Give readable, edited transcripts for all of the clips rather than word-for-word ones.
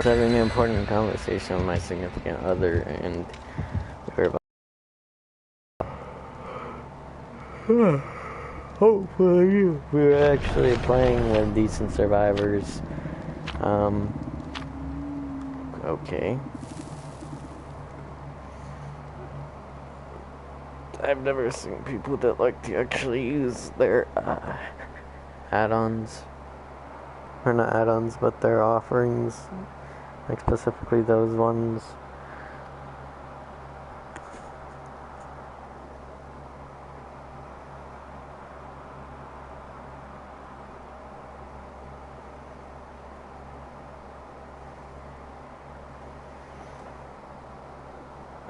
having an important conversation with my significant other, and hopefully we were actually playing with decent survivors. Okay. I've never seen people that like to actually use their add-ons. Or not add-ons, but their offerings. Like specifically those ones.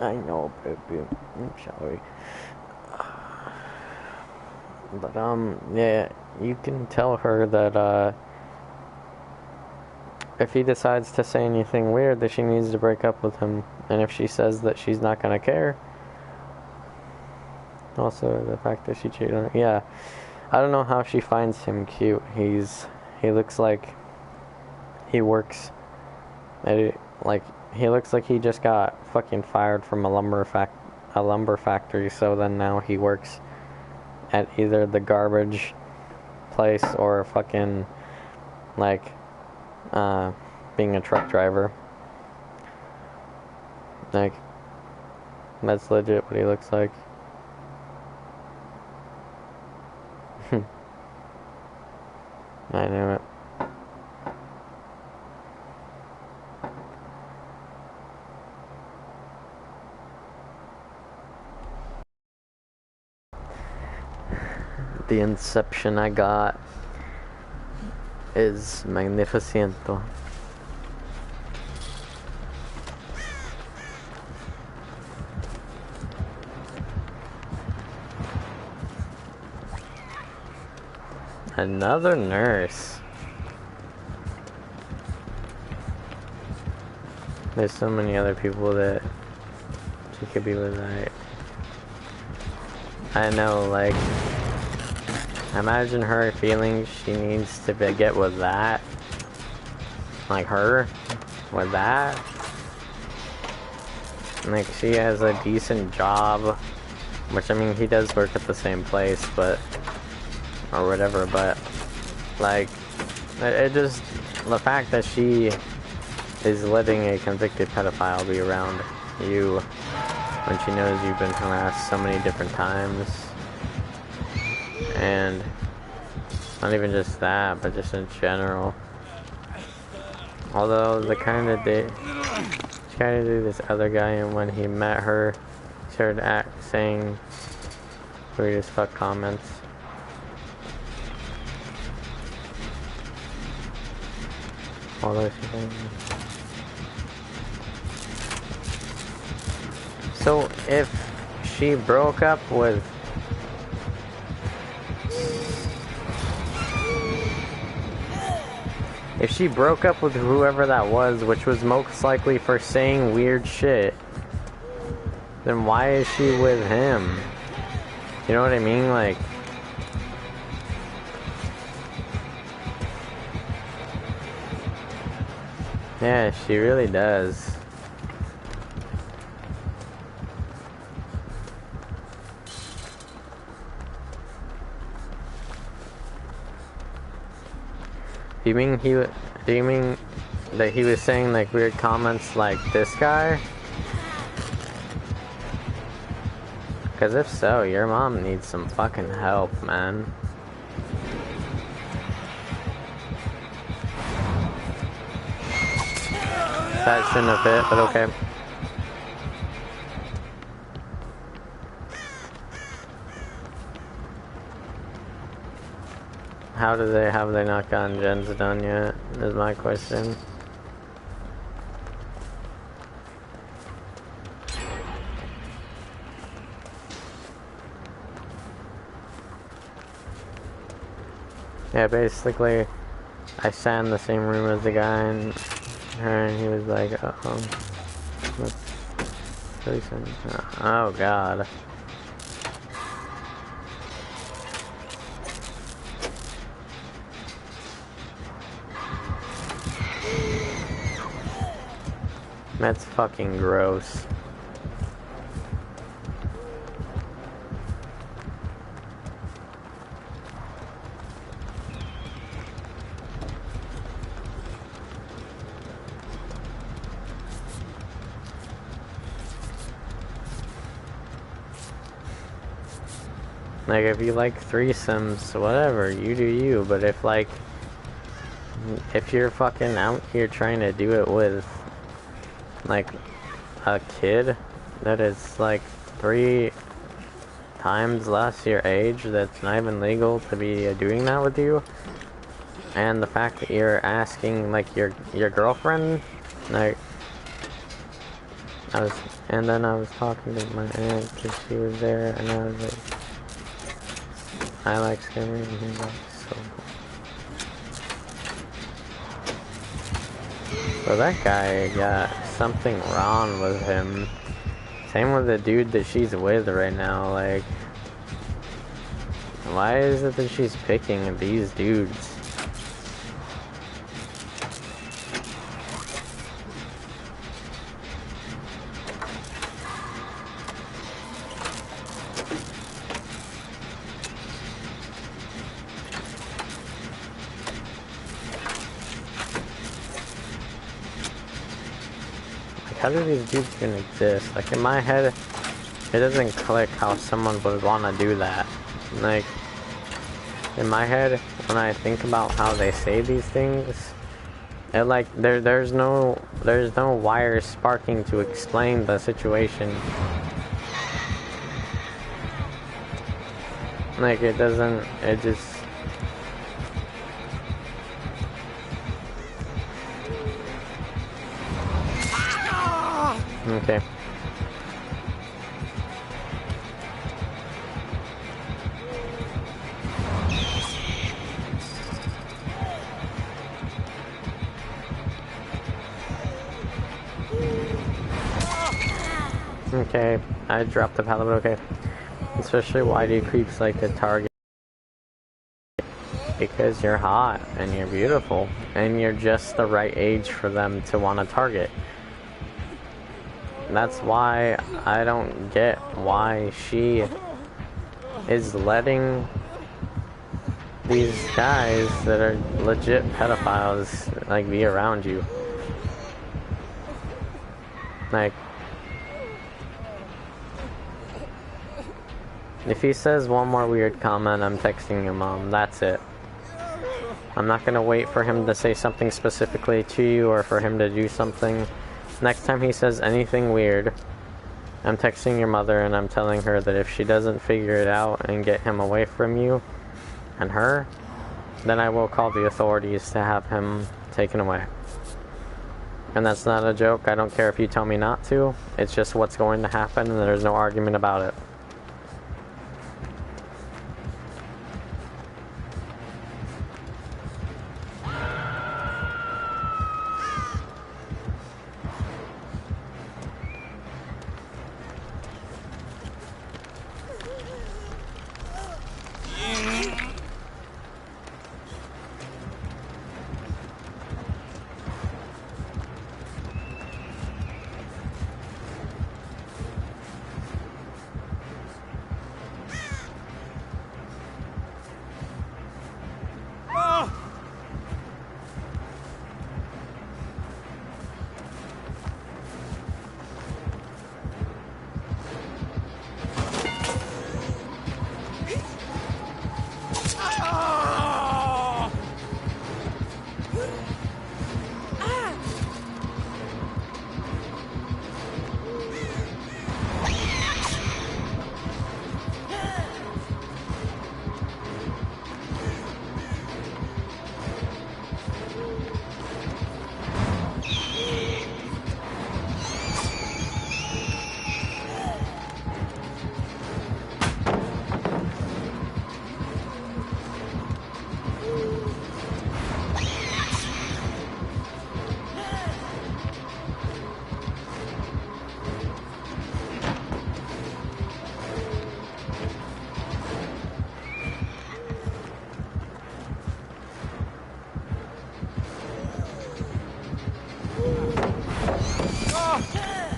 I know, baby. I'm sorry. But, yeah, you can tell her that, if he decides to say anything weird, that she needs to break up with him. And if she says that she's not gonna care, also the fact that she cheated on her, yeah. I don't know how she finds him cute. He looks like he works at it, like, he looks like he just got fucking fired from a lumber factory, so then now he works at either the garbage place or fucking, like, being a truck driver. Like, that's legit what he looks like. I knew it. The inception I got is magnificento. Another nurse. There's so many other people that she could be with. I know, like, imagine her feeling she needs to get with that. Like her, with that. Like, she has a decent job, which, I mean, he does work at the same place, but, or whatever, but, like, it just, the fact that she is letting a convicted pedophile be around you when she knows you've been harassed so many different times, and not even just that, but just in general. Although she kind of did this other guy, and when he met her, started saying weird as fuck comments. Although so if she broke up with whoever that was, which was most likely for saying weird shit, then why is she with him? You know what I mean? Like, yeah, she really does. Do you mean that he was saying like weird comments like this guy? Because if so, your mom needs some fucking help, man. That shouldn't have fit, but okay. Have they not gotten gens done yet, is my question. Yeah, basically, I sat in the same room as the guy and her, and he was like, what's really saying? Oh god. That's fucking gross. Like, if you like threesomes, whatever, you do you, but if you're fucking out here trying to do it with, like, a kid that is, like, 3 times less your age, that's not even legal to be doing that with you, and the fact that you're asking, like, your girlfriend, like, and then I was talking to my aunt, because she was there, and I was like, I like Skimmer, and he's like, so cool. So that guy got something wrong with him. Same with the dude that she's with right now, like, why is it that she's picking these dudes? How do these dudes even exist? Like, in my head, it doesn't click how someone would want to do that. Like, in my head, when I think about how they say these things, it, like, there's no wires sparking to explain the situation. Like, it doesn't, it just... Okay. Okay, I dropped the pallet, but okay. Especially, why do creeps like to target? Because you're hot, and you're beautiful, and you're just the right age for them to want to target. That's why I don't get why she is letting these guys that are legit pedophiles, like, be around you. Like, if he says one more weird comment, I'm texting your mom. That's it. I'm not gonna wait for him to say something specifically to you or for him to do something. Next time he says anything weird, I'm texting your mother and I'm telling her that if she doesn't figure it out and get him away from you and her, then I will call the authorities to have him taken away. And that's not a joke. I don't care if you tell me not to. It's just what's going to happen, and there's no argument about it.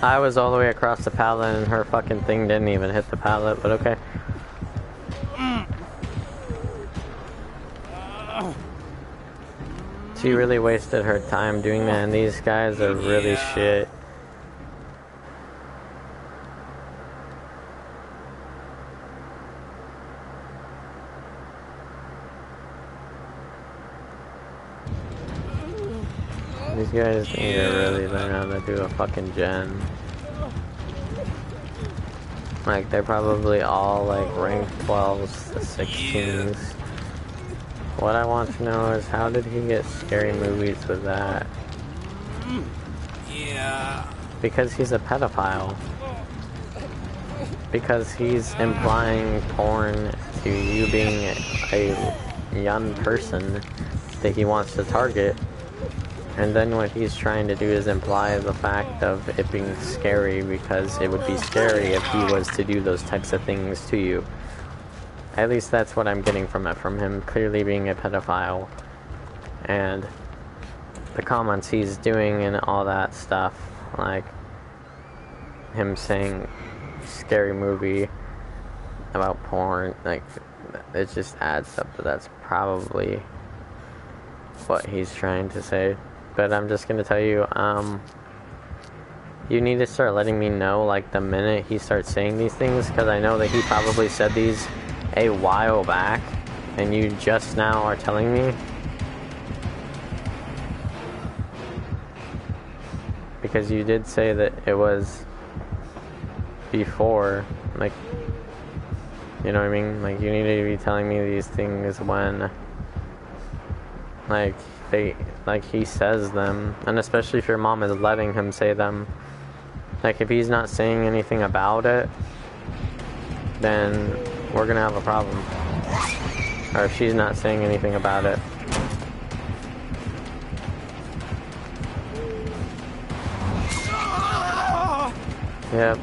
I was all the way across the pallet and her fucking thing didn't even hit the pallet, but okay. She really wasted her time doing that, and these guys are really shit. These guys need to really learn how to do a fucking gen. Like, they're probably all like rank 12s to 16s. What I want to know is, how did he get scary movies with that? Yeah. Because he's a pedophile. Because he's implying porn to you being a young person that he wants to target. And then what he's trying to do is imply the fact of it being scary, because it would be scary if he was to do those types of things to you. At least that's what I'm getting from it, from him clearly being a pedophile. And the comments he's doing and all that stuff, like him saying scary movie about porn, like, it just adds up that that's probably what he's trying to say. But I'm just gonna tell you, you need to start letting me know, like, the minute he starts saying these things, because I know that he probably said these a while back, and you just now are telling me. Because you did say that it was before, like, you know what I mean? Like, you need to be telling me these things when, like, he says them, and especially if your mom is letting him say them. Like, if he's not saying anything about it, then we're gonna have a problem. Or if she's not saying anything about it. Yep.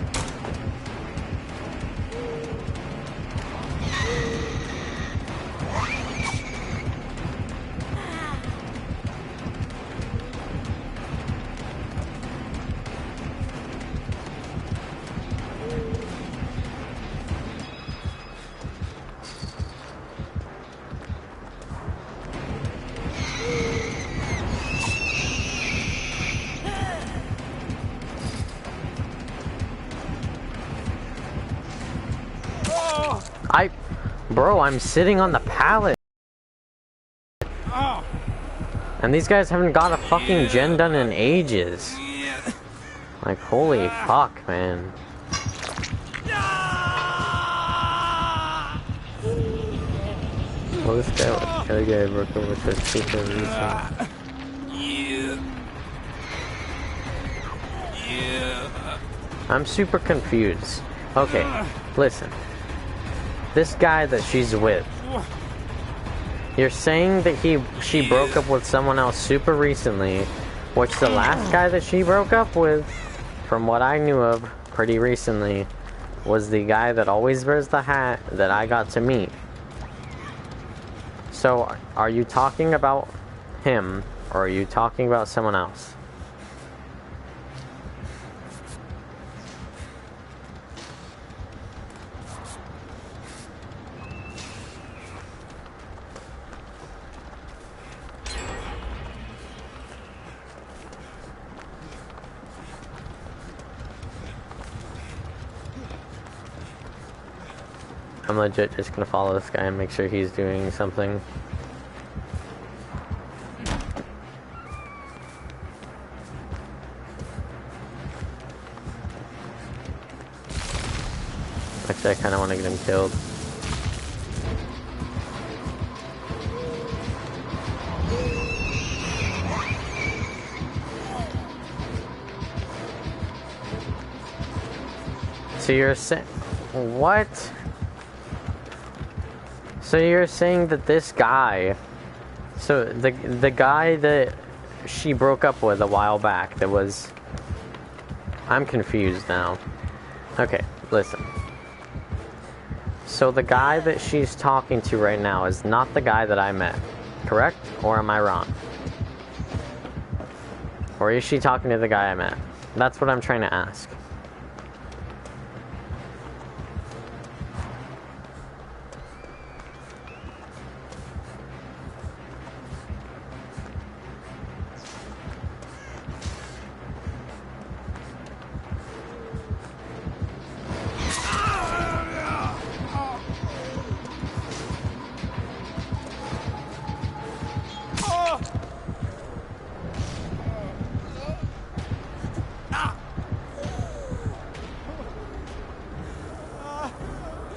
Bro, I'm sitting on the pallet. And these guys haven't got a fucking gen done in ages. Like, holy fuck, man. Well, this guy broke over to super recent. I'm super confused. Okay, listen. This guy that she's with, you're saying that she broke up with someone else super recently, which the last guy that she broke up with, from what I knew of pretty recently, was the guy that always wears the hat that I got to meet. So, are you talking about him, or are you talking about someone else? I'm legit just gonna follow this guy and make sure he's doing something. Actually, I kinda wanna get him killed. So you're saying... What? So you're saying that this guy, so the guy that she broke up with a while back, that was, I'm confused now. Okay, listen. So the guy that she's talking to right now is not the guy that I met, correct? Or am I wrong? Or is she talking to the guy I met? That's what I'm trying to ask.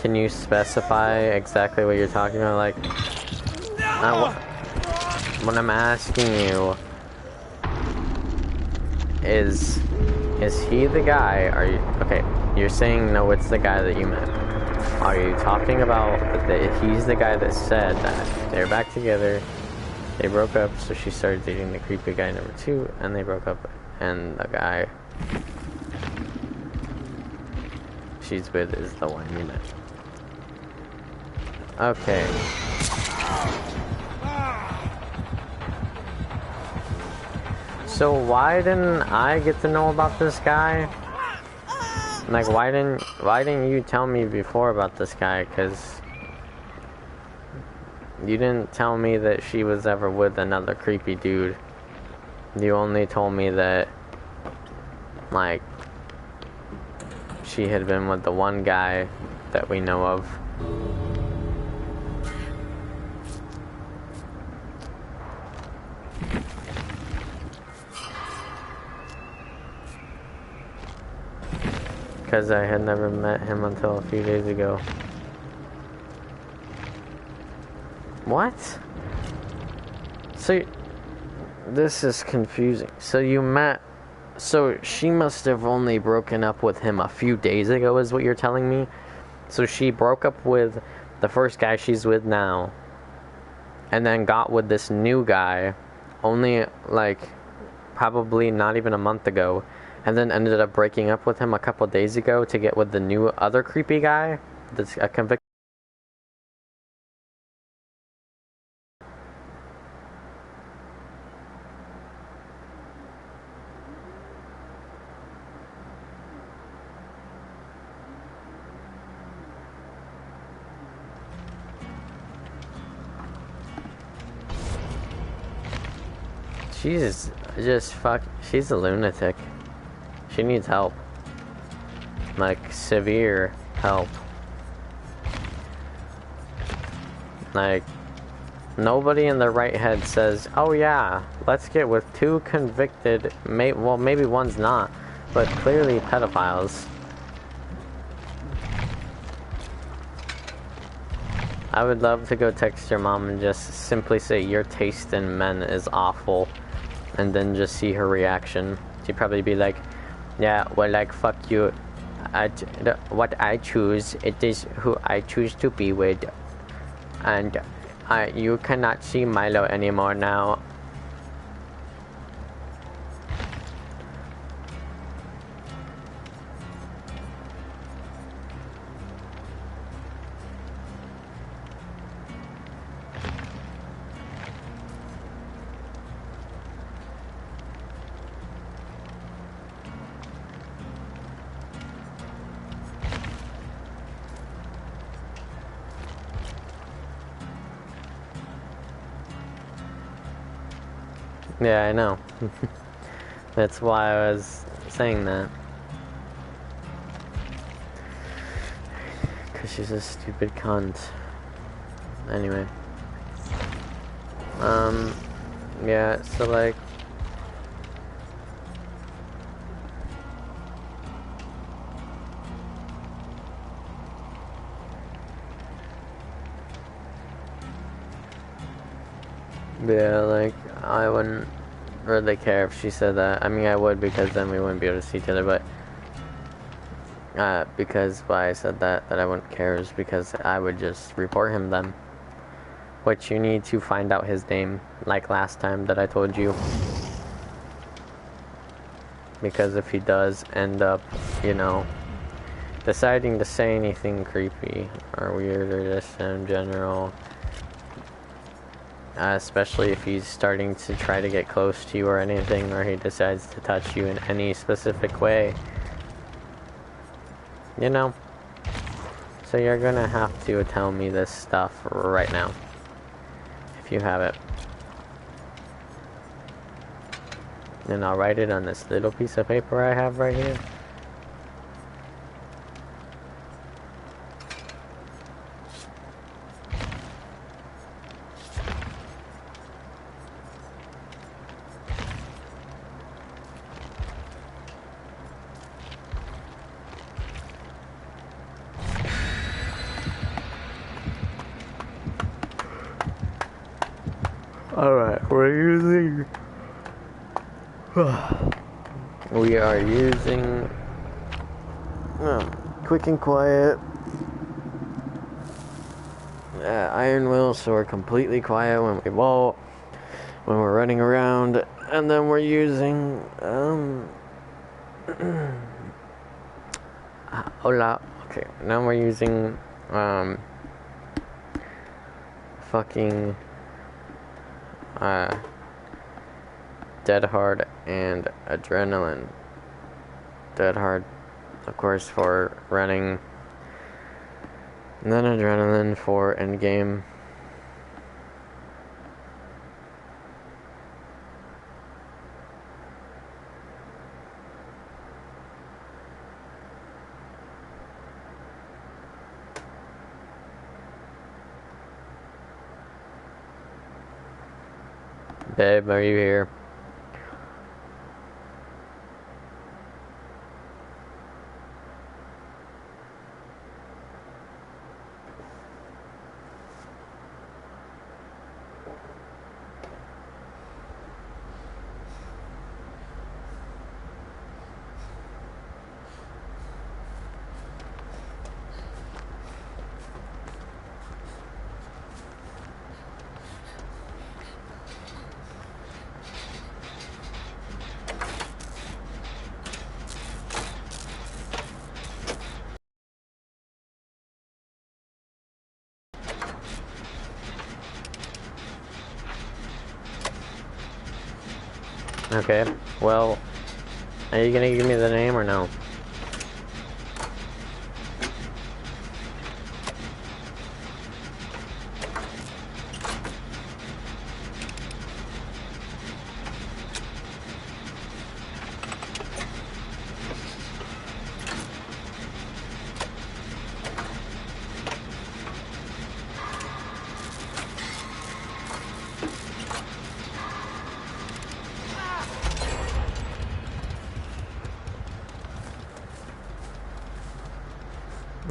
Can you specify exactly what you're talking about? Like, what I'm asking you is he the guy? Are you okay? You're saying no, it's the guy that you met. Are you talking about that he's the guy that said that they're back together, they broke up, so she started dating the creepy guy number 2, and they broke up, and the guy she's with is the one you met? Okay. So why didn't I get to know about this guy? Like, why didn't you tell me before about this guy? Cause you didn't tell me that she was ever with another creepy dude. You only told me that, like, she had been with the one guy that we know of. Because I had never met him until a few days ago. What? So, this is confusing. So you met... So she must have only broken up with him a few days ago, is what you're telling me? So she broke up with the first guy she's with now, and then got with this new guy only, like, probably not even a month ago, and then ended up breaking up with him a couple days ago to get with the new other creepy guy that's a convicted. She's just she's a lunatic. She needs help. Like, severe help. Like, nobody in their right head says, oh yeah, let's get with 2 convicted, well, maybe one's not, but clearly pedophiles. I would love to go text your mom and just simply say, your taste in men is awful, and then just see her reaction. She'd probably be like, yeah, well, like, fuck you. What I choose, it is who I choose to be with. And you cannot see Milo anymore now. Yeah, I know. That's why I was saying that. Because she's a stupid cunt. Anyway. Yeah, so like... Yeah, like, I wouldn't really care if she said that. I mean, I would, because then we wouldn't be able to see each other, but... because why I said that I wouldn't care is because I would just report him then. Which you need to find out his name, like last time that I told you. Because if he does end up, you know, deciding to say anything creepy or weird or just in general, especially if he's starting to try to get close to you or anything, or he decides to touch you in any specific way. You know? So you're gonna have to tell me this stuff right now. If you have it. And I'll write it on this little piece of paper I have right here. Alright, we are using quick and quiet iron will, so we're completely quiet when we vault, when we're running around, and then we're using hola. Okay, now we're using fucking dead hard and adrenaline. Dead hard, of course, for running, and then adrenaline for endgame. Babe, are you here? Okay, well, are you gonna give me the name or no?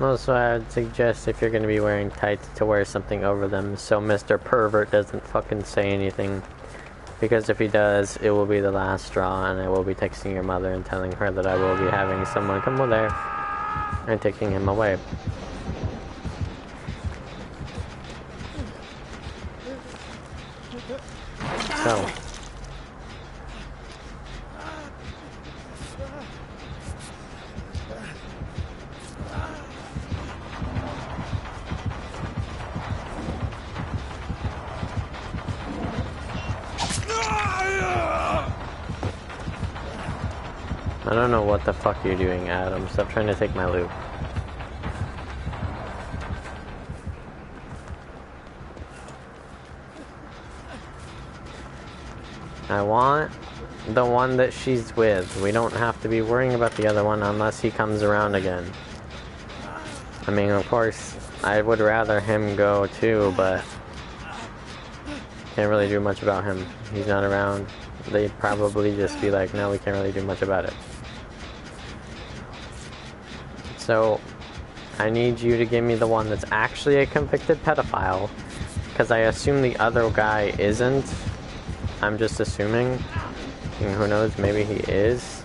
Also, I would suggest if you're going to be wearing tights to wear something over them so Mr. Pervert doesn't fucking say anything. Because if he does, it will be the last straw, and I will be texting your mother and telling her that I will be having someone come over there and taking him away. So. I don't know what the fuck you're doing, Adam. Stop trying to take my loot. I want the one that she's with. We don't have to be worrying about the other one unless he comes around again. I mean, of course, I would rather him go too, but can't really do much about him. He's not around. They'd probably just be like, no, we can't really do much about it. So, I need you to give me the one that's actually a convicted pedophile, because I assume the other guy isn't. I'm just assuming. And who knows, maybe he is.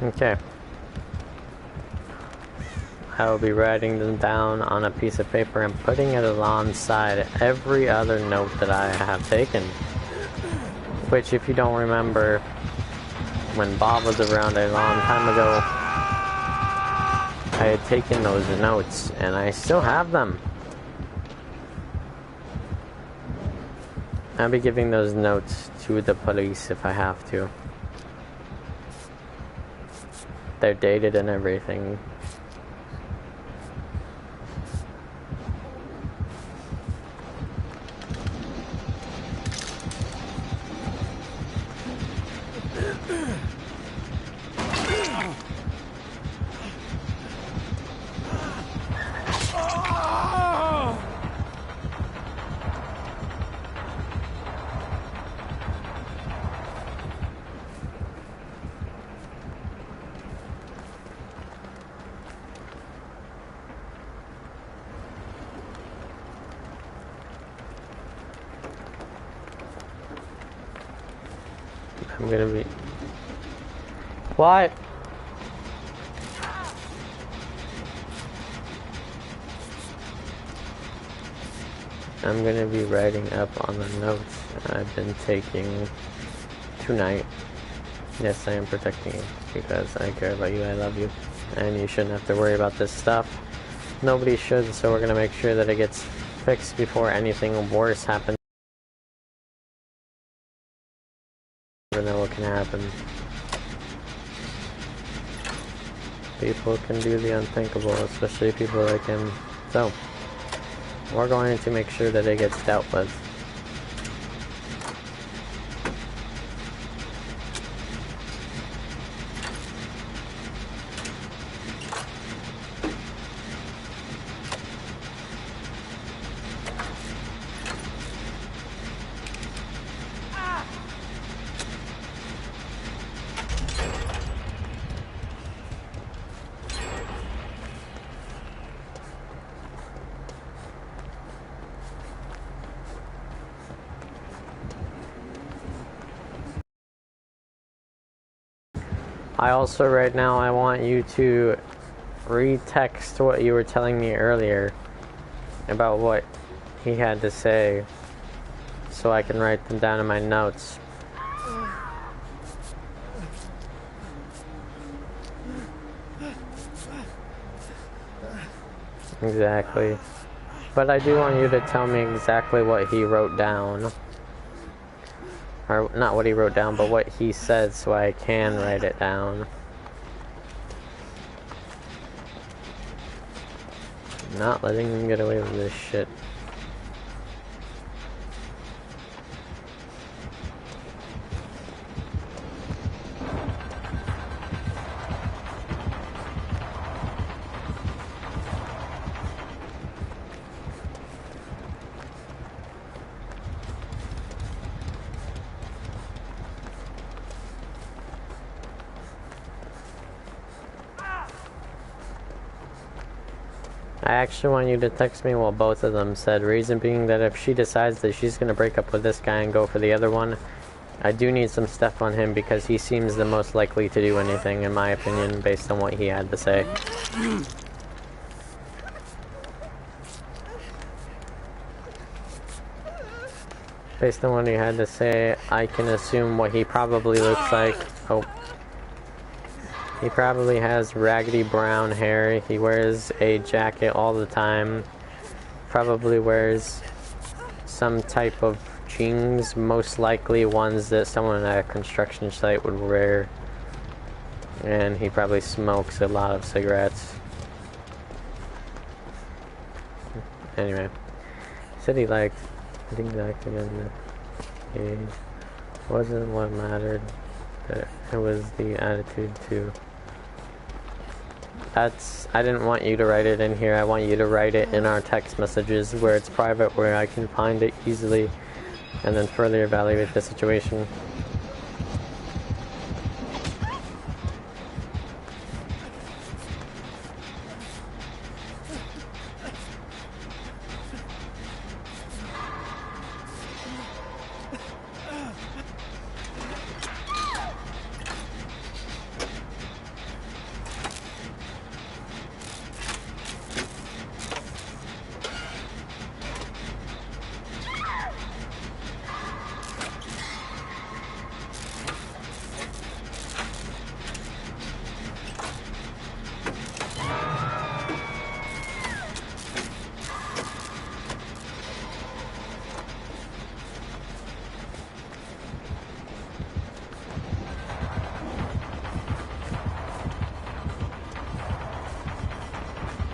Okay. I will be writing them down on a piece of paper and putting it alongside every other note that I have taken. Which, if you don't remember, when Bob was around a long time ago, I had taken those notes, and I still have them. I'll be giving those notes to the police if I have to. They're dated and everything. I'm gonna be... What? I'm gonna be writing up on the notes I've been taking tonight. Yes, I am protecting you because I care about you, I love you, and you shouldn't have to worry about this stuff. Nobody should, so we're gonna make sure that it gets fixed before anything worse happens. You never know what can happen. People can do the unthinkable, especially people like him. So, we're going to make sure that it gets dealt with. I also, right now, I want you to re-text what you were telling me earlier about what he had to say so I can write them down in my notes. Exactly. But I do want you to tell me exactly what he wrote down. Or, not what he wrote down, but what he said so I can write it down. Not letting him get away with this shit. I actually want you to text me what both of them said. Reason being that if she decides that she's going to break up with this guy and go for the other one, I do need some stuff on him because he seems the most likely to do anything, in my opinion, based on what he had to say. Based on what he had to say, I can assume what he probably looks like. Oh. He probably has raggedy brown hair. He wears a jacket all the time. Probably wears some type of jeans, most likely ones that someone at a construction site would wear. And he probably smokes a lot of cigarettes. Anyway, he said he liked things acting in the age. Wasn't what mattered. It was the attitude too. I didn't want you to write it in here. I want you to write it in our text messages where it's private, where I can find it easily and then further evaluate the situation.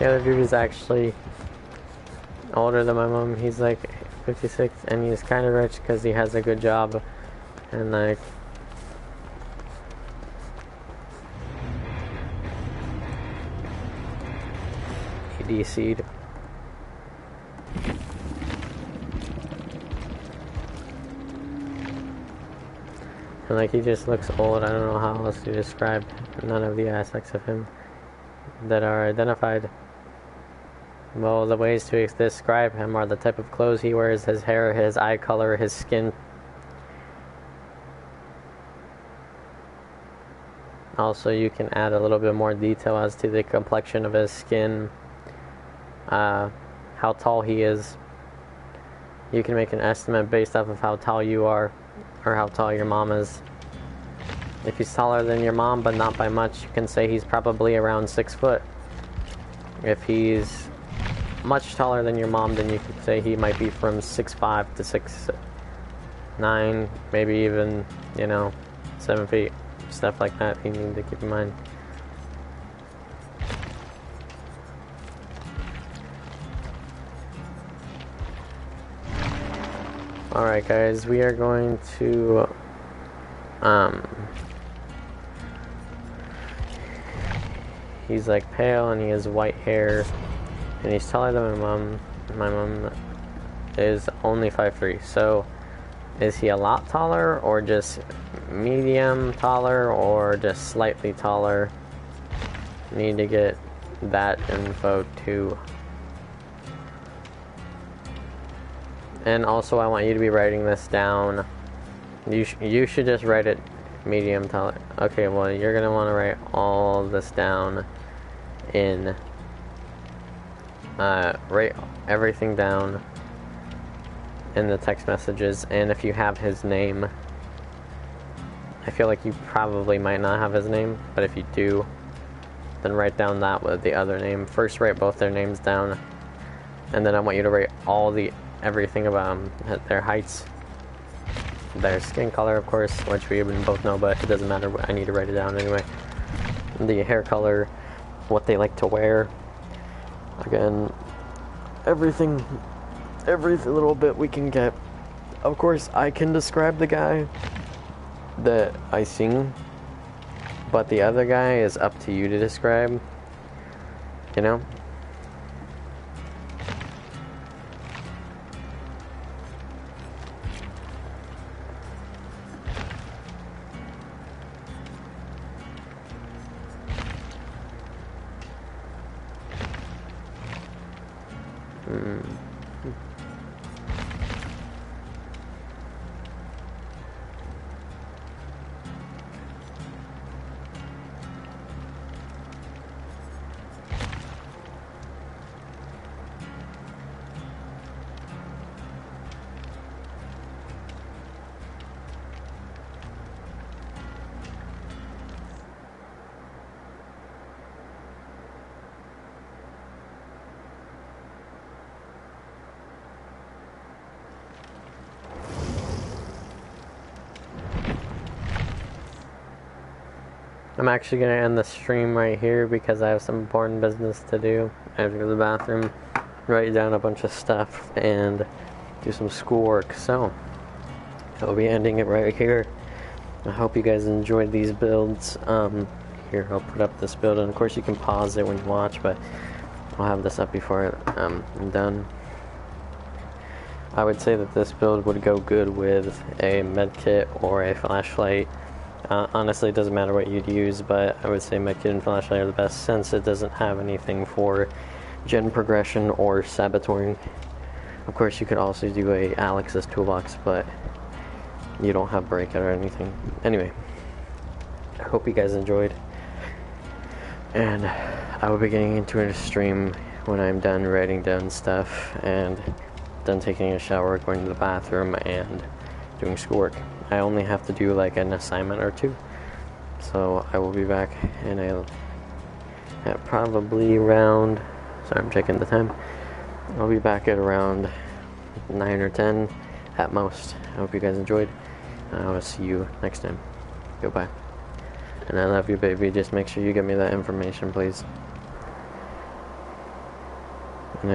The other dude is actually older than my mom. He's like 56 and he's kind of rich because he has a good job and like he DC'd. And like he just looks old. I don't know how else to describe none of the aspects of him that are identified. Well, the ways to describe him are the type of clothes he wears, his hair, his eye color, his skin. Also, you can add a little bit more detail as to the complexion of his skin, how tall he is. You can make an estimate based off of how tall you are, or how tall your mom is. If he's taller than your mom, but not by much, you can say he's probably around 6 foot. If he's much taller than your mom, then you could say he might be from 6'5" to 6'9", maybe even, 7 feet. Stuff like that you need to keep in mind. Alright guys, we are going to he's like pale and he has white hair and he's taller than my mom. My mom is only 5'3", so is he a lot taller or just medium taller or just slightly taller? Need to get that info too. And also I want you to be writing this down. You should just write it medium taller. Okay, well you're gonna want to write all this down in write everything down in the text messages, and if you have his name, I feel like you probably might not have his name, but if you do, then write down that with the other name. First write both their names down, and then I want you to write everything about them, their heights, their skin color, of course, which we even both know, but it doesn't matter, I need to write it down anyway. The hair color, what they like to wear, again, every little bit we can get. Of course, I can describe the guy that I seen, but the other guy is up to you to describe, I'm actually going to end the stream right here because I have some important business to do. I have to go to the bathroom, write down a bunch of stuff, and do some schoolwork. So, I'll be ending it right here. I hope you guys enjoyed these builds. here, I'll put up this build, and of course you can pause it when you watch, but I'll have this up before I'm done. I would say that this build would go good with a medkit or a flashlight. Honestly, it doesn't matter what you'd use, but I would say medkit and flashlight are the best since it doesn't have anything for gen progression or saboteuring. Of course, you could also do a Alex's toolbox, but you don't have breakout or anything. Anyway, I hope you guys enjoyed, and I will be getting into a stream when I'm done writing down stuff and done taking a shower, going to the bathroom, and doing schoolwork. I only have to do like an assignment or two, so I will be back at probably around, sorry, I'm checking the time, I'll be back at around 9 or 10 at most. I hope you guys enjoyed. I will see you next time. Goodbye. And I love you, baby. Just make sure you get me that information, please. And